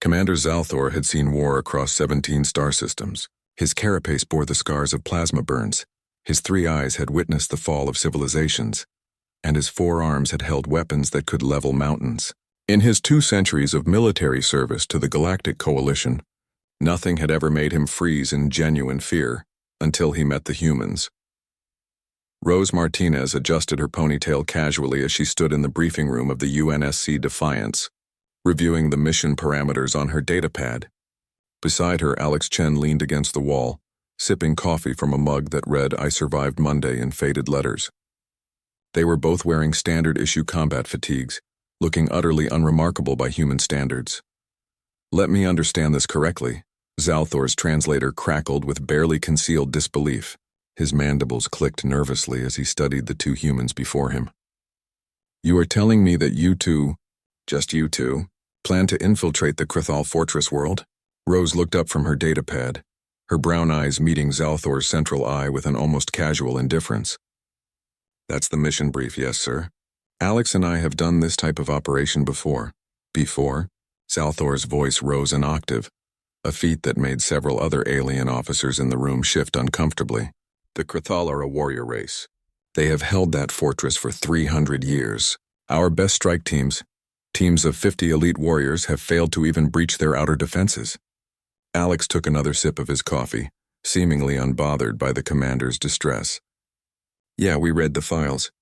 Commander Zalthor had seen war across 17 star systems. His carapace bore the scars of plasma burns. His 3 eyes had witnessed the fall of civilizations. And his 4 arms had held weapons that could level mountains. In his 2 centuries of military service to the Galactic Coalition, nothing had ever made him freeze in genuine fear until he met the humans. Rose Martinez adjusted her ponytail casually as she stood in the briefing room of the UNSC Defiance, reviewing the mission parameters on her datapad. Beside her, Alex Chen leaned against the wall, sipping coffee from a mug that read, "I survived Monday" in faded letters. They were both wearing standard-issue combat fatigues, looking utterly unremarkable by human standards. "Let me understand this correctly," Zalthor's translator crackled with barely concealed disbelief. His mandibles clicked nervously as he studied the 2 humans before him. "You are telling me that you two, just you two, plan to infiltrate the Crithal Fortress world?" Rose looked up from her datapad, her brown eyes meeting Zalthor's central eye with an almost casual indifference. "That's the mission brief, yes, sir. Alex and I have done this type of operation before." Before? Zalthor's voice rose an octave, a feat that made several other alien officers in the room shift uncomfortably. "The Crithal are a warrior race. They have held that fortress for 300 years. Our best strike teams of 50 elite warriors, have failed to even breach their outer defenses." Alex took another sip of his coffee, seemingly unbothered by the commander's distress. "Yeah, we read the files.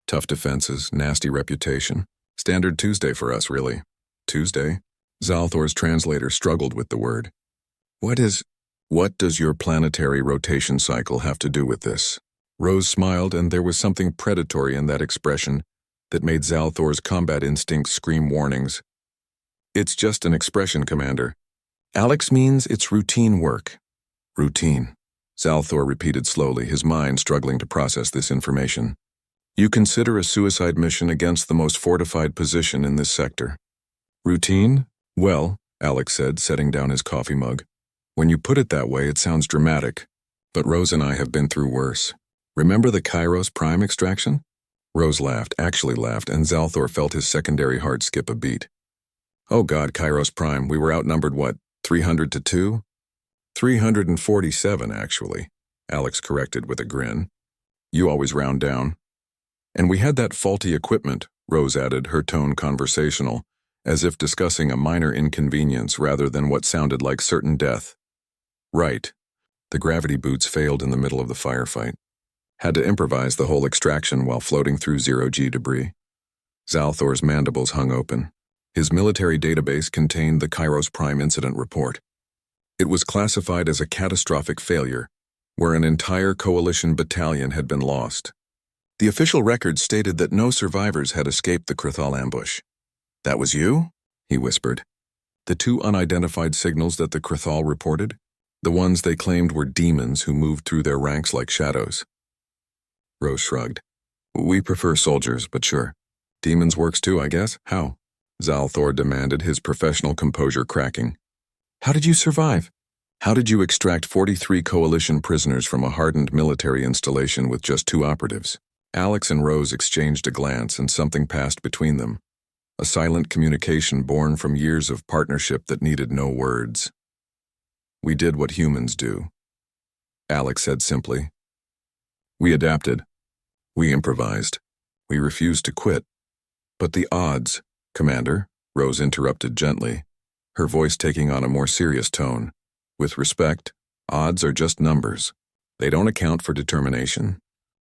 Tough defenses, nasty reputation. Standard Tuesday for us, really." "Tuesday?" Zalthor's translator struggled with the word. What does your planetary rotation cycle have to do with this?" Rose smiled, and there was something predatory in that expression that made Zalthor's combat instincts scream warnings. "It's just an expression, Commander. Alex means it's routine work." "Routine," Zalthor repeated slowly, his mind struggling to process this information. "You consider a suicide mission against the most fortified position in this sector." "Routine? Well," Alex said, setting down his coffee mug, "when you put it that way, it sounds dramatic. But Rose and I have been through worse. Remember the Kairos Prime extraction?" Rose laughed, actually laughed, and Zalthor felt his secondary heart skip a beat. "Oh God, Kairos Prime, we were outnumbered what, 300 to 2? 347, actually," Alex corrected with a grin. "You always round down." "And we had that faulty equipment," Rose added, her tone conversational, as if discussing a minor inconvenience rather than what sounded like certain death. "Right. The gravity boots failed in the middle of the firefight. Had to improvise the whole extraction while floating through zero-G debris." Zalthor's mandibles hung open. His military database contained the Kairos Prime incident report. It was classified as a catastrophic failure, where an entire coalition battalion had been lost. The official records stated that no survivors had escaped the Crithal ambush. "That was you?" he whispered. "The 2 unidentified signals that the Crithal reported? The ones they claimed were demons who moved through their ranks like shadows." Rose shrugged. "We prefer soldiers, but sure. Demons works too, I guess. How?" Zalthor demanded, his professional composure cracking. "How did you survive? How did you extract 43 coalition prisoners from a hardened military installation with just 2 operatives?" Alex and Rose exchanged a glance, and something passed between them. A silent communication born from years of partnership that needed no words. "We did what humans do," Alex said simply. "We adapted. We improvised. We refused to quit. But the odds, Commander," Rose interrupted gently, her voice taking on a more serious tone. "With respect, odds are just numbers. They don't account for determination.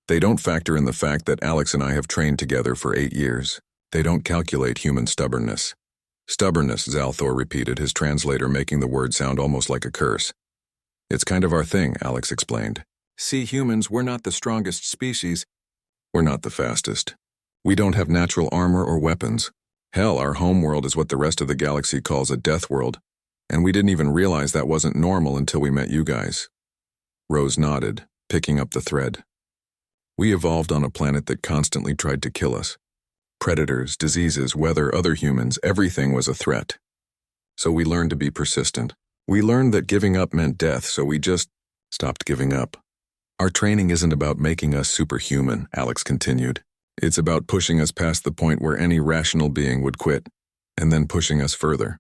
They don't factor in the fact that Alex and I have trained together for 8 years. They don't calculate human stubbornness." "Stubbornness," Zalthor repeated, his translator making the word sound almost like a curse. "It's kind of our thing," Alex explained. "See, humans, we're not the strongest species. We're not the fastest. We don't have natural armor or weapons. Hell, our homeworld is what the rest of the galaxy calls a death world, and we didn't even realize that wasn't normal until we met you guys." Rose nodded, picking up the thread. "We evolved on a planet that constantly tried to kill us. Predators, diseases, weather, other humans, everything was a threat. So we learned to be persistent. We learned that giving up meant death, so we just stopped giving up. Our training isn't about making us superhuman," Alex continued. "It's about pushing us past the point where any rational being would quit, and then pushing us further."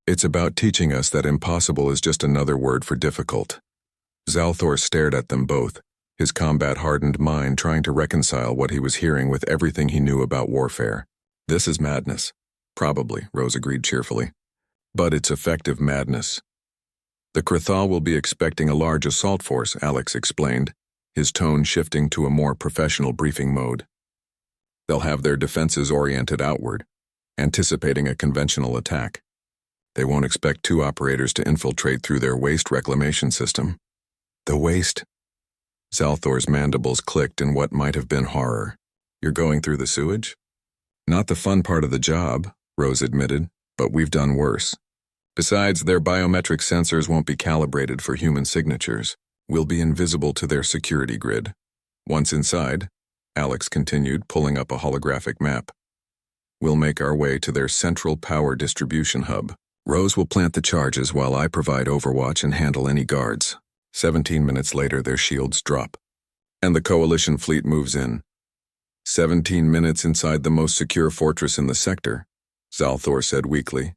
It's about teaching us that impossible is just another word for difficult. Zalthor stared at them both, his combat-hardened mind trying to reconcile what he was hearing with everything he knew about warfare. This is madness. Probably, Rose agreed cheerfully. But it's effective madness. The Krathal will be expecting a large assault force, Alex explained, his tone shifting to a more professional briefing mode. They'll have their defenses oriented outward, anticipating a conventional attack. They won't expect two operators to infiltrate through their waste reclamation system. The waste? Zalthor's mandibles clicked in what might have been horror. You're going through the sewage? Not the fun part of the job, Rose admitted, but we've done worse. Besides, their biometric sensors won't be calibrated for human signatures. We'll be invisible to their security grid. Once inside, Alex continued, pulling up a holographic map. We'll make our way to their central power distribution hub. Rose will plant the charges while I provide overwatch and handle any guards. 17 minutes later, their shields drop. And the Coalition fleet moves in. 17 minutes inside the most secure fortress in the sector, Zalthor said weakly.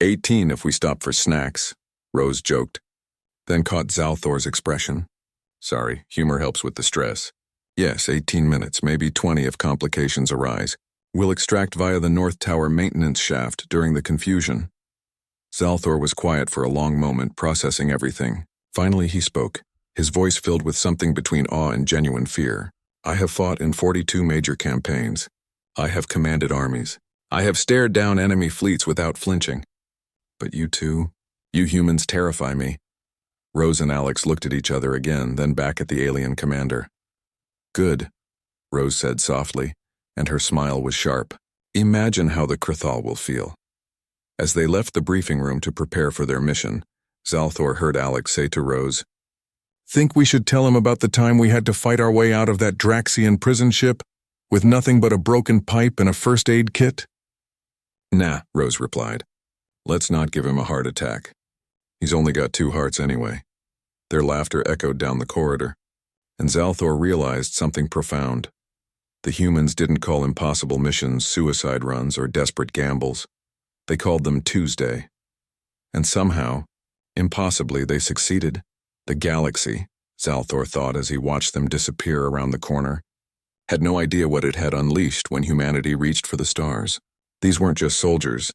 18 if we stop for snacks, Rose joked, then caught Zalthor's expression. Sorry, humor helps with the stress. Yes, 18 minutes, maybe 20 if complications arise. We'll extract via the North Tower maintenance shaft during the confusion. Zalthor was quiet for a long moment, processing everything. Finally he spoke, his voice filled with something between awe and genuine fear. I have fought in 42 major campaigns. I have commanded armies. I have stared down enemy fleets without flinching. But you two, you humans terrify me. Rose and Alex looked at each other again, then back at the alien commander. Good, Rose said softly, and her smile was sharp. Imagine how the Krathal will feel. As they left the briefing room to prepare for their mission, Zalthor heard Alex say to Rose, Think we should tell him about the time we had to fight our way out of that Draxian prison ship with nothing but a broken pipe and a first aid kit? Nah, Rose replied. Let's not give him a heart attack. He's only got 2 hearts anyway. Their laughter echoed down the corridor, and Zalthor realized something profound. The humans didn't call impossible missions suicide runs or desperate gambles. They called them Tuesday. And somehow, impossibly, they succeeded. The galaxy, Zalthor thought as he watched them disappear around the corner, had no idea what it had unleashed when humanity reached for the stars. These weren't just soldiers.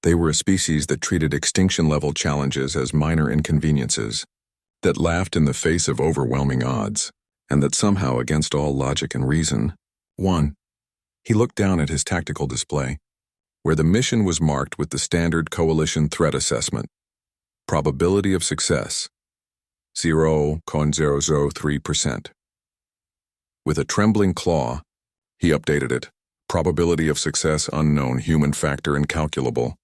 They were a species that treated extinction-level challenges as minor inconveniences, that laughed in the face of overwhelming odds, and that somehow, against all logic and reason, won. He looked down at his tactical display, where the mission was marked with the standard Coalition threat assessment. Probability of success, 0.003%. With a trembling claw, he updated it. Probability of success unknown, human factor incalculable.